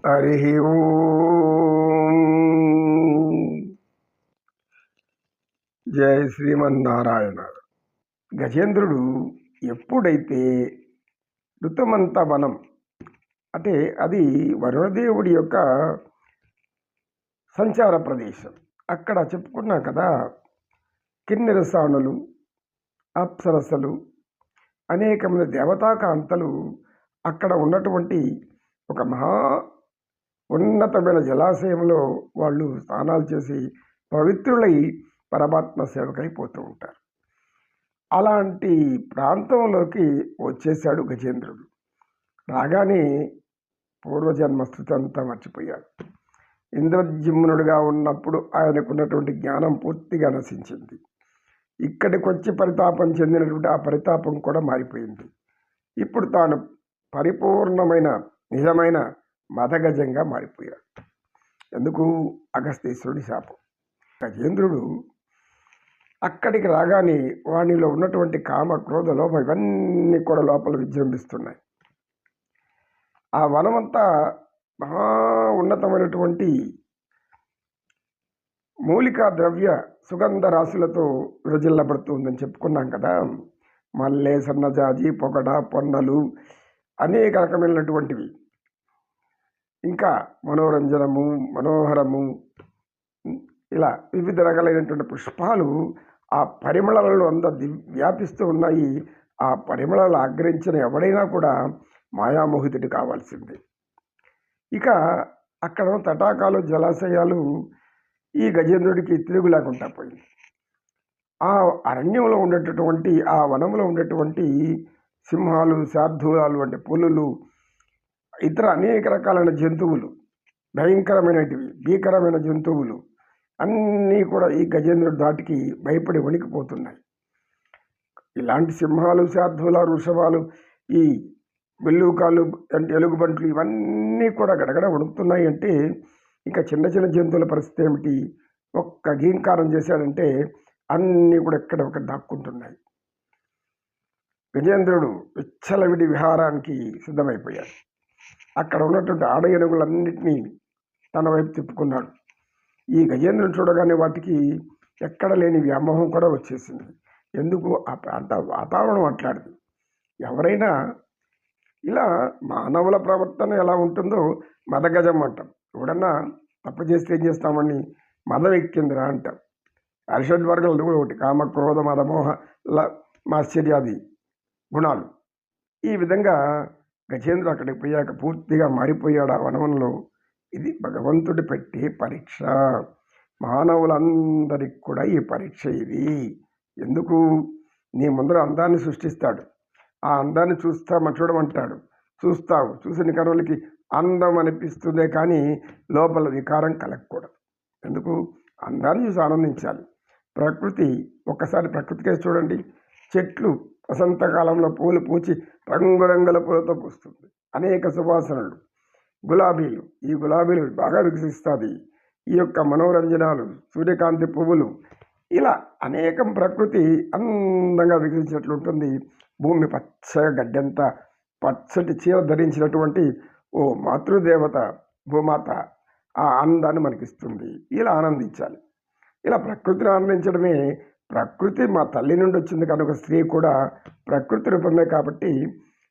హరి ఓం. జై శ్రీమన్నారాయణ. గజేంద్రుడు ఎప్పుడైతే ఋతుమంత వనం అంటే అది వరుణదేవుడి యొక్క సంచార ప్రదేశం. అక్కడ చెప్పుకున్నాం కదా, కిన్నెరసానులు, అప్సరసలు, అనేక మంది దేవతాకాంతలు అక్కడ ఉన్నటువంటి ఒక మహా ఉన్నతమైన జలాశయంలో వాళ్ళు స్నానాలు చేసి పవిత్రులై పరమాత్మ సేవకైపోతూ ఉంటారు. అలాంటి ప్రాంతంలోకి వచ్చేశాడు గజేంద్రుడు. రాగానే పూర్వజన్మ స్థితి అంతా మర్చిపోయాడు. ఇంద్రజిమ్నుడిగా ఉన్నప్పుడు ఆయనకున్నటువంటి జ్ఞానం పూర్తిగా నశించింది. ఇక్కడికి వచ్చి పరితాపం చెందినటువంటి ఆ పరితాపం కూడా మారిపోయింది. ఇప్పుడు తాను పరిపూర్ణమైన నిజమైన మదగజంగా మారిపోయాడు. ఎందుకు? అగస్తీశ్వరుడి శాపం. గజేంద్రుడు అక్కడికి రాగానే వానిలో ఉన్నటువంటి కామ, క్రోధ, లోభ ఇవన్నీ కూడా లోపల విజృంభిస్తున్నాయి. ఆ వనమంతా మహా ఉన్నతమైనటువంటి మూలికా ద్రవ్య సుగంధ రాశులతో విరజిల్లబడుతుందని చెప్పుకున్నాం కదా. మల్లె, సన్నజాజి, పొగడ, పొన్నలు, అనేక రకమైనటువంటివి, ఇంకా మనోరంజనము, మనోహరము, ఇలా వివిధ రకాలైనటువంటి పుష్పాలు ఆ పరిమళాలలో అంతా వ్యాపిస్తూ ఉన్నాయి. ఆ పరిమళాలు ఆగ్రహించిన ఎవడైనా కూడా మాయామోహితుడు కావాల్సిందే. ఇక అక్కడ తటాకాలు, జలాశయాలు ఈ గజేంద్రుడికి తిరుగు లేకుండా పోయింది. ఆ అరణ్యంలో ఉండేటటువంటి, ఆ వనంలో ఉండేటువంటి సింహాలు, శార్దూలాలు అంటే పులులు, ఇతర అనేక రకాలైన జంతువులు, భయంకరమైనటివి, భీకరమైన జంతువులు అన్నీ కూడా ఈ గజేంద్రుడి ధాటికి భయపడి వణికిపోతున్నాయి. ఇలాంటి సింహాలు, శార్దూల, వృషభాలు, ఈ బెల్లూకాలు అంటే ఎలుగుబంట్లు ఇవన్నీ కూడా గడగడ వణుకుతున్నాయి. అంటే ఇంకా చిన్న చిన్న జంతువుల పరిస్థితి ఏమిటి? ఒక్క గీంకారం చేశాడంటే అన్నీ కూడా ఎక్కడ ఒకటి దాక్కుంటున్నాయి. గజేంద్రుడు విచ్చలవిడి విహారానికి సిద్ధమైపోయాడు. అక్కడ ఉన్నటువంటి ఆడ ఏనుగులన్నింటినీ తన వైపు తిప్పుకున్నాడు. ఈ గజేంద్రుని చూడగానే వాటికి ఎక్కడ లేని వ్యామోహం కూడా వచ్చేసింది. ఎందుకు? ఆ ప్రాంత వాతావరణం అట్లాంటిది. ఎవరైనా ఇలా మానవుల ప్రవర్తన ఎలా ఉంటుందో మదగజం అంటాం. ఎవడన్నా తప్పు చేస్తే ఏం చేస్తామని మదం ఎక్కిందిరా అంటాం. అరిషడ్వర్గాలు కూడా ఒకటి, కామ, క్రోధ, మదమోహ, మాశ్చర్యాది గుణాలు. ఈ విధంగా గజేంద్రుడు అక్కడికి పోయాక పూర్తిగా మారిపోయాడు ఆ వనంలో. ఇది భగవంతుడి పెట్టే పరీక్ష. మానవులందరికి కూడా ఈ పరీక్ష ఇది. ఎందుకు? నీ ముందర అందాన్ని సృష్టిస్తాడు. ఆ అందాన్ని చూడమంటాడు. చూస్తావు. చూసిన కనులకి అందం అనిపిస్తుందే కానీ లోపల వికారం కలగకూడదు. ఎందుకు? అందాన్ని చూసి ఆనందించాలి. ప్రకృతి, ఒక్కసారి ప్రకృతికే చూడండి. చెట్లు వసంతకాలంలో పూలు పూచి రంగురంగుల పూలతో పూస్తుంది. అనేక సువాసనలు, గులాబీలు, ఈ గులాబీలు బాగా వికసిస్తుంది. ఈ యొక్క మనోరంజనాలు, సూర్యకాంతి పువ్వులు, ఇలా అనేకం ప్రకృతి అందంగా వికసించినట్లుంటుంది. భూమి పచ్చగా గడ్డంతా పచ్చటి చీర ధరించినటువంటి ఓ మాతృదేవత భూమాత ఆ ఆనందాన్ని మనకిస్తుంది. ఇలా ఆనందించాలి. ఇలా ప్రకృతిని ఆనందించడమే. ప్రకృతి మా తల్లి నుండి వచ్చింది కనుక స్త్రీ కూడా ప్రకృతి రూపమే. కాబట్టి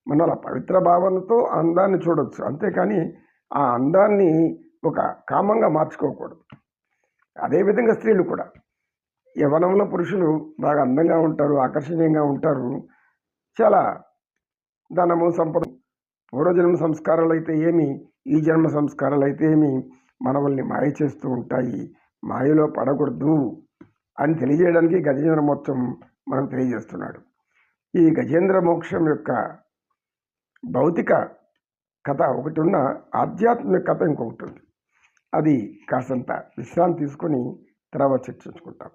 మనం అలా పవిత్ర భావనతో అందాన్ని చూడవచ్చు. అంతేకాని ఆ అందాన్ని ఒక కామంగా మార్చుకోకూడదు. అదేవిధంగా స్త్రీలు కూడా, యవ్వనంలో పురుషులు బాగా అందంగా ఉంటారు, ఆకర్షణీయంగా ఉంటారు. చాలా ధనము, సంపద, పూర్వజన్మ సంస్కారాలు అయితే ఏమి, ఈ జన్మ సంస్కారాలు అయితే ఏమి మనల్ని మాయ చేస్తూ ఉంటాయి. మాయలో పడకూడదు అని తెలియజేయడానికి గజేంద్ర మోక్షం మనం తెలియజేస్తున్నాడు. ఈ గజేంద్ర మోక్షం యొక్క భౌతిక కథ ఒకటి ఉన్న, ఆధ్యాత్మిక కథ ఇంకొకటి ఉంది. అది కాసంత విశ్రాంతి తీసుకొని తర్వాత చర్చించుకుంటాం.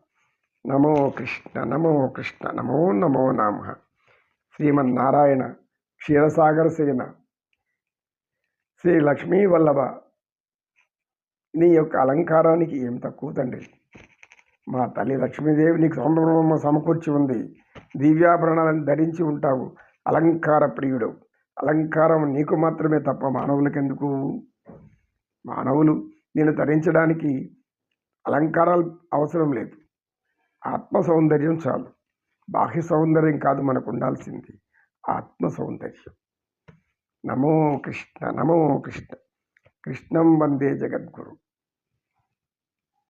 నమో కృష్ణ, నమో కృష్ణ, నమో నమో నామ. శ్రీమన్నారాయణ క్షీరసాగర సేన శ్రీ లక్ష్మీ వల్లభ, నీ యొక్క అలంకారానికి ఏం తక్కువ తండ్రి. మా తల్లి లక్ష్మీదేవి నీకు సౌందర్యం సమకూర్చి ఉంది. దివ్యాభరణాలను ధరించి ఉంటావు. అలంకార ప్రియుడు. అలంకారం నీకు మాత్రమే తప్ప మానవులకెందుకు? మానవులు నేను ధరించడానికి అలంకారాలు అవసరం లేదు. ఆత్మ సౌందర్యం చాలు. బాహ్య సౌందర్యం కాదు మనకు ఉండాల్సింది, ఆత్మ సౌందర్యం. నమో కృష్ణ, నమో కృష్ణ. కృష్ణం వందే జగద్గురు.